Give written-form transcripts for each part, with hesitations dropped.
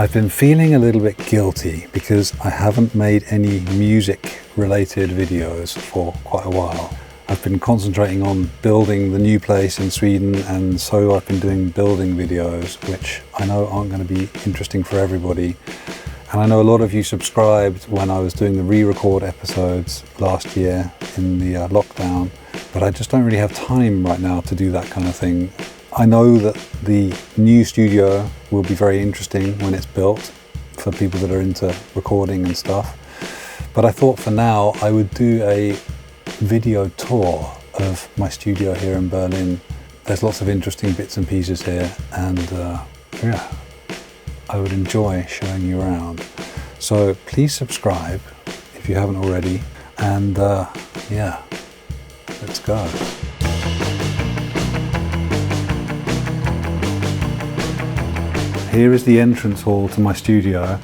I've been feeling a little bit guilty because I haven't made any music related videos for quite a while. I've been concentrating on building the new place in Sweden, and so I've been doing building videos, which I know aren't going to be interesting for everybody. And I know a lot of you subscribed when I was doing the re-record episodes last year in the lockdown, but I just don't really have time right now to do that kind of thing. I know that the new studio will be very interesting when it's built for people that are into recording and stuff. But I thought for now I would do a video tour of my studio here in Berlin. There's lots of interesting bits and pieces here, and yeah, I would enjoy showing you around. So please subscribe if you haven't already, and yeah, let's go. Here is the entrance hall to my studio.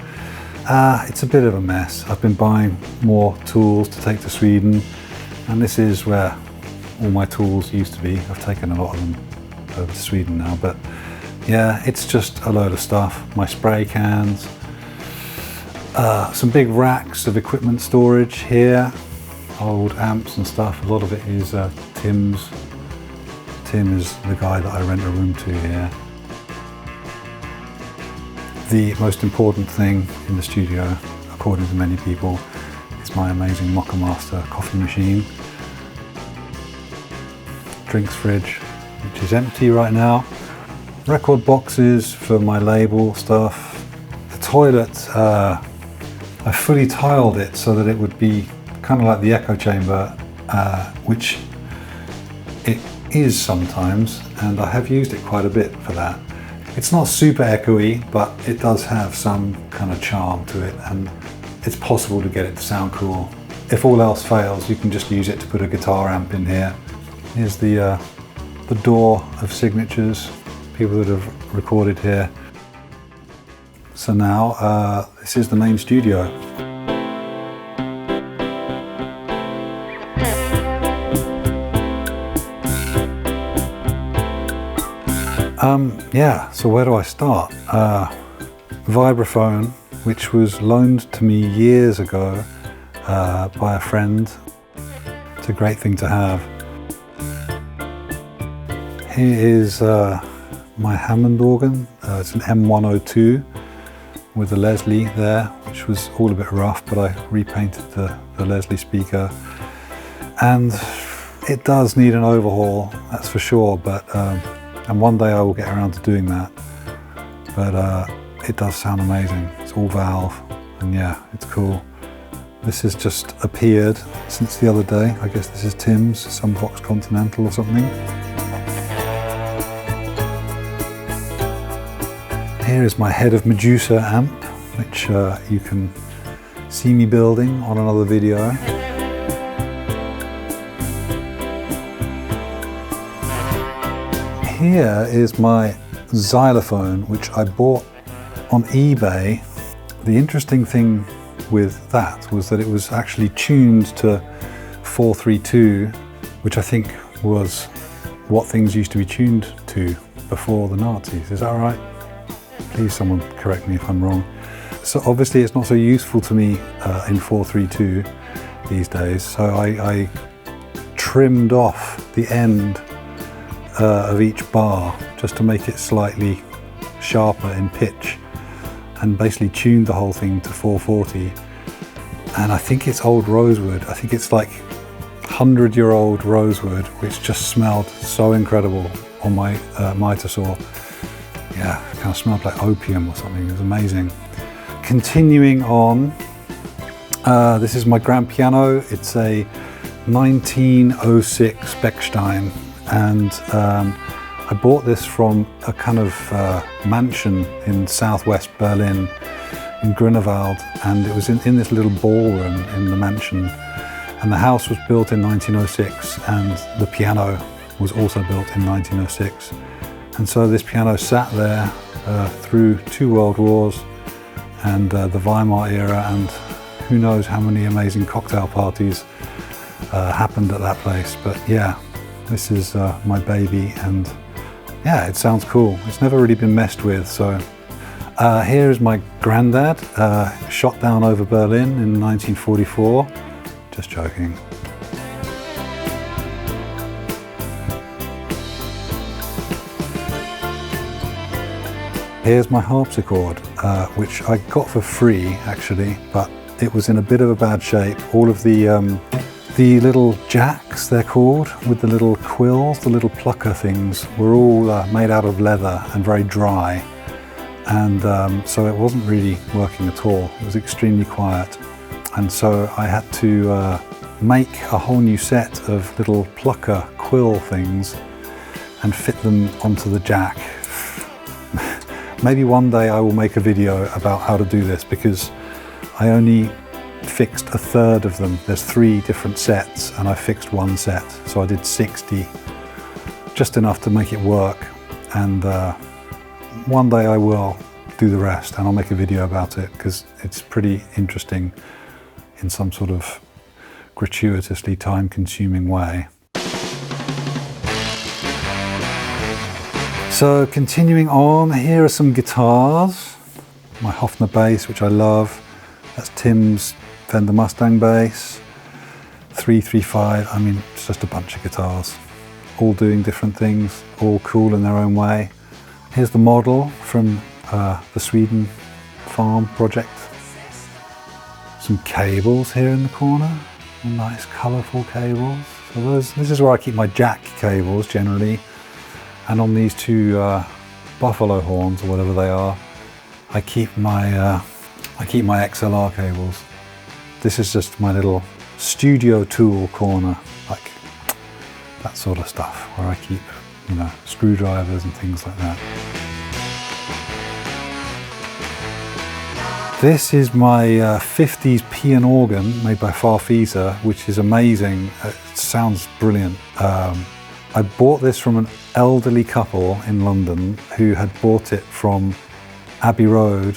It's a bit of a mess. I've been buying more tools to take to Sweden, and this is where all my tools used to be. I've taken a lot of them over to Sweden now, but yeah, it's just a load of stuff. My spray cans, some big racks of equipment storage here, old amps and stuff. A lot of it is Tim's. Tim is the guy that I rent a room to here. The most important thing in the studio, according to many people, is my amazing Mocha Master coffee machine. Drinks fridge, which is empty right now. Record boxes for my label stuff. The toilet, I fully tiled it so that it would be kind of like the echo chamber, which it is sometimes, and I have used it quite a bit for that. It's not super echoey, but it does have some kind of charm to it, and it's possible to get it to sound cool. If all else fails, you can just use it to put a guitar amp in here. Here's the door of signatures, people that have recorded here. So now, this is the main studio. Yeah, so where do I start? Vibraphone, which was loaned to me years ago by a friend. It's a great thing to have. Here is my Hammond organ. It's an M102 with a Leslie there, which was all a bit rough, but I repainted the Leslie speaker. And it does need an overhaul, that's for sure, but and one day I will get around to doing that. But it does sound amazing. It's all valve, and yeah, it's cool. This has just appeared since the other day. I guess this is Tim's, some Vox Continental or something. Here is my Head of Medusa amp, which you can see me building on another video. Here is my xylophone, which I bought on eBay. The interesting thing with that was that it was actually tuned to 432, which I think was what things used to be tuned to before the Nazis. Is that right? Please someone correct me if I'm wrong. So obviously it's not so useful to me in 432 these days, so I trimmed off the end of each bar just to make it slightly sharper in pitch, and basically tuned the whole thing to 440. And I think it's old rosewood. I think it's like 100-year-old rosewood, which just smelled so incredible on my mitre saw. Yeah, it kind of smelled like opium or something. It was amazing. Continuing on, this is my grand piano. It's a 1906 Bechstein, and I bought this from a kind of mansion in southwest Berlin, in Grunewald, and it was in this little ballroom in the mansion. And the house was built in 1906, and the piano was also built in 1906. And so this piano sat there through 2 world wars and the Weimar era, and who knows how many amazing cocktail parties happened at that place. But yeah, this is my baby, and yeah, it sounds cool. It's never really been messed with, so Here is my granddad, shot down over Berlin in 1944. Just joking. Here's my harpsichord, which I got for free actually, but it was in a bit of a bad shape. All of the little jacks, they're called, with the little quills, the little plucker things, were all made out of leather and very dry. And so it wasn't really working at all. It was extremely quiet. And so I had to make a whole new set of little plucker quill things and fit them onto the jack. Maybe one day I will make a video about how to do this, because I only fixed a third of them. There's 3 different sets and I fixed 1 set. So I did 60, just enough to make it work. And one day I will do the rest and I'll make a video about it, because it's pretty interesting in some sort of gratuitously time-consuming way. So continuing on, here are some guitars. My Hofner bass, which I love. That's Tim's Fender Mustang bass. 335, I mean, it's just a bunch of guitars, all doing different things, all cool in their own way. Here's the model from the Sweden farm project. Some cables here in the corner, nice colourful cables. So this is where I keep my jack cables generally. And on these 2 buffalo horns, or whatever they are, I keep my XLR cables. This is just my little studio tool corner, like that sort of stuff, where I keep, you know, screwdrivers and things like that. This is my 50s piano organ made by Farfisa, which is amazing. It sounds brilliant. I bought this from an elderly couple in London who had bought it from Abbey Road,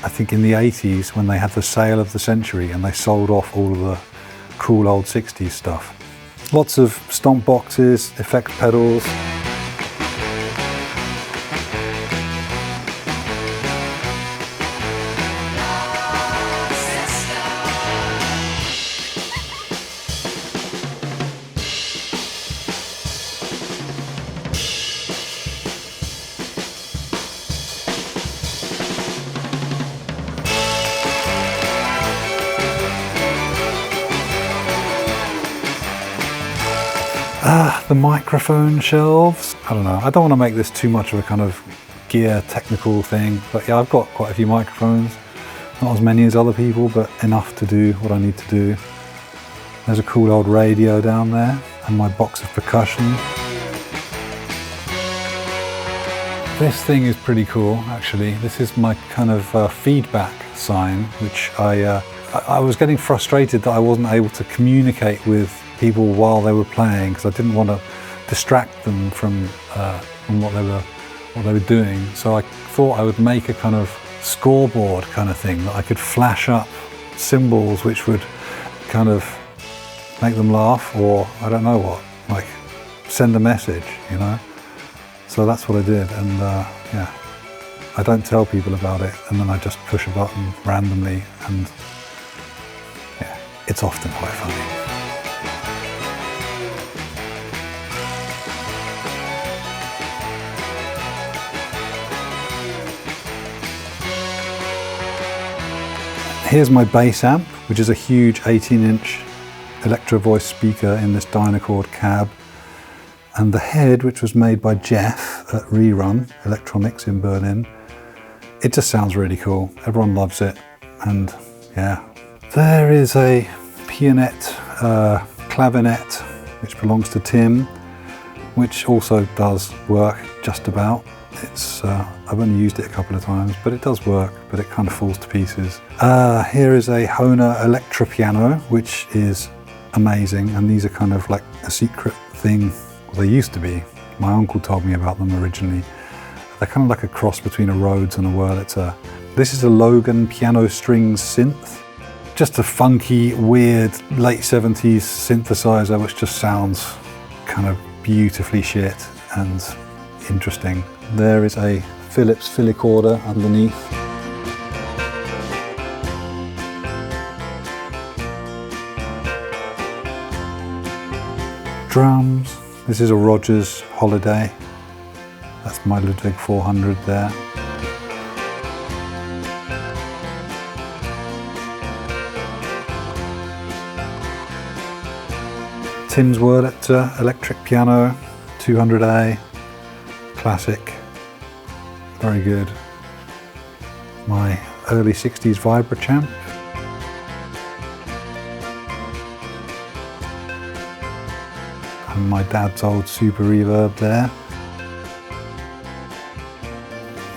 I think in the 80s, when they had the sale of the century and they sold off all of the cool old 60s stuff. Lots of stomp boxes, effect pedals. The microphone shelves. I don't know, I don't want to make this too much of a kind of gear technical thing, but yeah, I've got quite a few microphones. Not as many as other people, but enough to do what I need to do. There's a cool old radio down there, and my box of percussion. This thing is pretty cool, actually. This is my kind of feedback sign, which I was getting frustrated that I wasn't able to communicate with people while they were playing, because I didn't want to distract them from what they were doing. So I thought I would make a kind of scoreboard kind of thing that I could flash up symbols which would kind of make them laugh, or I don't know what, like send a message, you know. So that's what I did, and yeah, I don't tell people about it, and then I just push a button randomly, and yeah, it's often quite funny. Here's my bass amp, which is a huge 18-inch Electro Voice speaker in this Dynacord cab. And the head, which was made by Jeff at Rerun Electronics in Berlin. It just sounds really cool. Everyone loves it. And yeah. There is a Pianet clavinet, which belongs to Tim, which also does work just about. It's I've only used it a couple of times, but it does work, but it kind of falls to pieces. Here is a Hohner Electra piano, which is amazing, and these are kind of like a secret thing. Well, they used to be. My uncle told me about them originally. They're kind of like a cross between a Rhodes and a Wurlitzer. This is a Logan piano strings synth. Just a funky, weird, late 70s synthesizer, which just sounds kind of beautifully shit and interesting. There is a Philips filicorder underneath. Drums. This is a Rogers Holiday. That's my Ludwig 400 there. Tim's Wurlitzer electric piano, 200A, classic, very good. My early 60s Vibrachamp. And my dad's old Super Reverb there.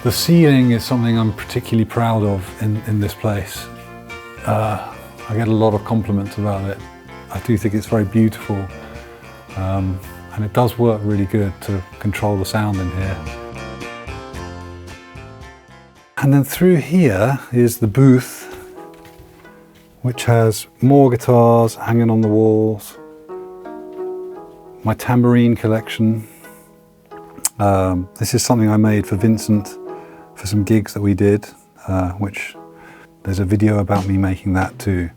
The ceiling is something I'm particularly proud of in this place. I get a lot of compliments about it. I do think it's very beautiful, and it does work really good to control the sound in here. And then through here is the booth, which has more guitars hanging on the walls, my tambourine collection. This is something I made for Vincent for some gigs that we did, which there's a video about me making that too.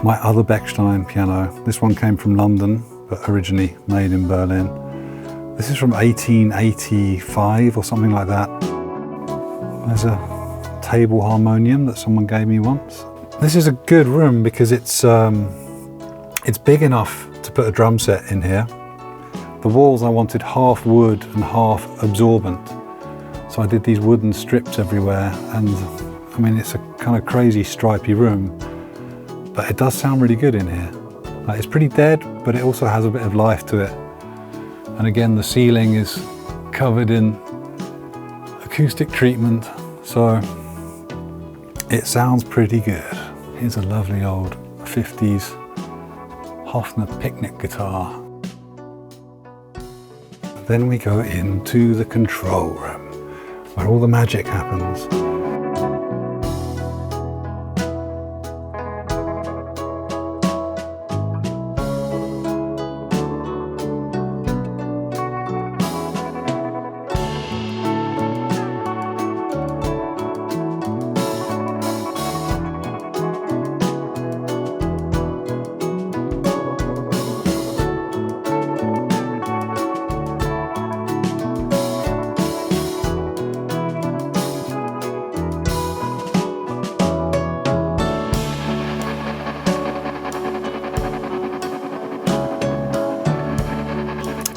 My other Bechstein piano. This one came from London, but originally made in Berlin. This is from 1885 or something like that. There's a table harmonium that someone gave me once. This is a good room because it's big enough to put a drum set in here. The walls I wanted half wood and half absorbent. So I did these wooden strips everywhere, and I mean, it's a kind of crazy stripy room. But it does sound really good in here. Like, it's pretty dead, but it also has a bit of life to it. And again, the ceiling is covered in acoustic treatment, so it sounds pretty good. Here's a lovely old 50s Hofner picnic guitar. Then we go into the control room, where all the magic happens.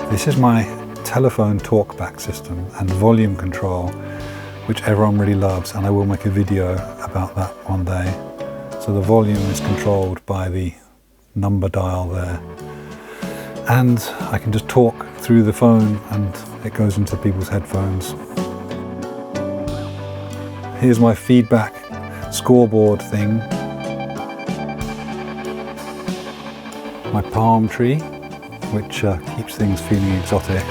This is my telephone talkback system and volume control, which everyone really loves, and I will make a video about that one day. So the volume is controlled by the number dial there, and I can just talk through the phone and it goes into people's headphones. Here's my feedback scoreboard thing, my palm tree, which keeps things feeling exotic.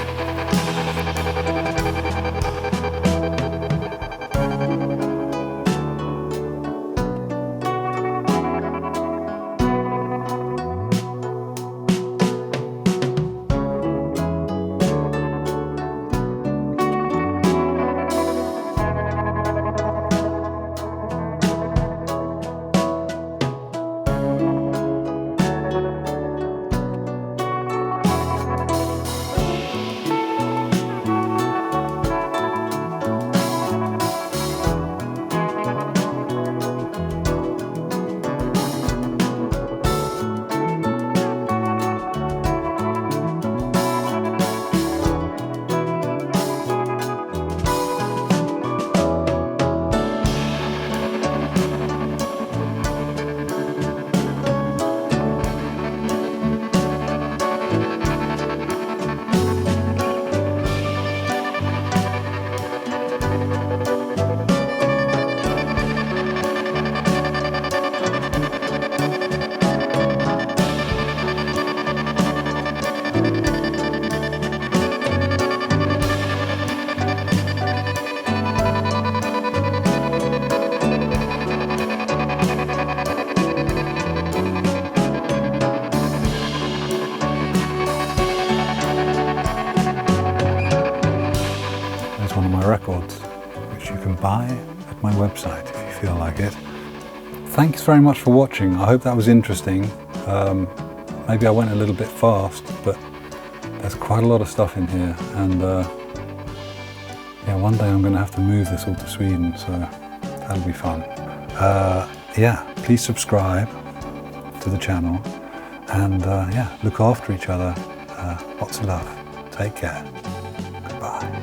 is one of my records, which you can buy at my website if you feel like it. Thanks very much for watching. I hope that was interesting. Maybe I went a little bit fast, but there's quite a lot of stuff in here, and yeah, one day I'm going to have to move this all to Sweden, so that'll be fun. Yeah, please subscribe to the channel, and yeah, look after each other. Lots of love. Take care. Goodbye.